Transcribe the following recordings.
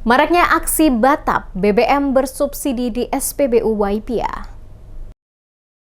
Maraknya aksi Batap BBM bersubsidi di SPBU Waipia.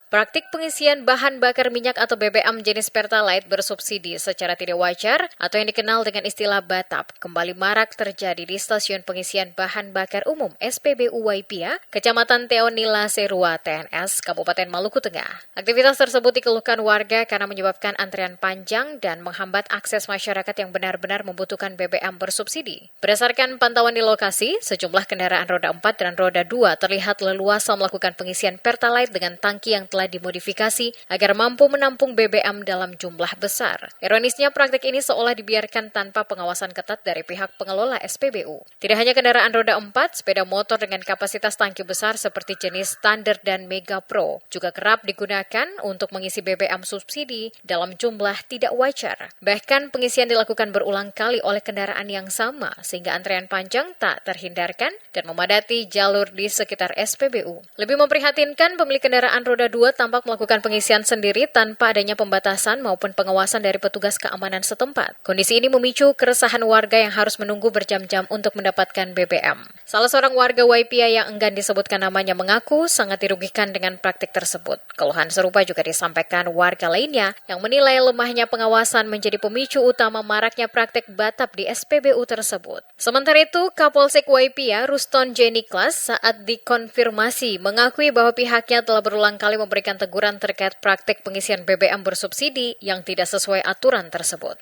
Praktik pengisian bahan bakar minyak atau BBM jenis Pertalite bersubsidi secara tidak wajar atau yang dikenal dengan istilah Batap kembali marak terjadi di stasiun pengisian bahan bakar umum SPBU Waipia, Kecamatan Teonila Serua, TNS, Kabupaten Maluku Tengah. Aktivitas tersebut dikeluhkan warga karena menyebabkan antrian panjang dan menghambat akses masyarakat yang benar-benar membutuhkan BBM bersubsidi. Berdasarkan pantauan di lokasi, sejumlah kendaraan roda 4 dan roda 2 terlihat leluasa melakukan pengisian Pertalite dengan tangki yang telah dimodifikasi agar mampu menampung BBM dalam jumlah besar. Ironisnya, praktik ini seolah dibiarkan tanpa pengawasan ketat dari pihak pengelola SPBU. Tidak hanya kendaraan roda 4, sepeda motor dengan kapasitas tangki besar seperti jenis Standard dan Mega Pro juga kerap digunakan untuk mengisi BBM subsidi dalam jumlah tidak wajar. Bahkan pengisian dilakukan berulang kali oleh kendaraan yang sama sehingga antrean panjang tak terhindarkan dan memadati jalur di sekitar SPBU. Lebih memprihatinkan, pemilik kendaraan roda 2 tampak melakukan pengisian sendiri tanpa adanya pembatasan maupun pengawasan dari petugas keamanan setempat. Kondisi ini memicu keresahan warga yang harus menunggu berjam-jam untuk mendapatkan BBM. Salah seorang warga Waipia yang enggan disebutkan namanya mengaku sangat dirugikan dengan praktik tersebut. Keluhan serupa juga disampaikan warga lainnya yang menilai lemahnya pengawasan menjadi pemicu utama maraknya praktik Batap di SPBU tersebut. Sementara itu, Kapolsek Waipia, Ruston J. Niklas, saat dikonfirmasi mengakui bahwa pihaknya telah berulang kali memberikan teguran terkait praktik pengisian BBM bersubsidi yang tidak sesuai aturan tersebut.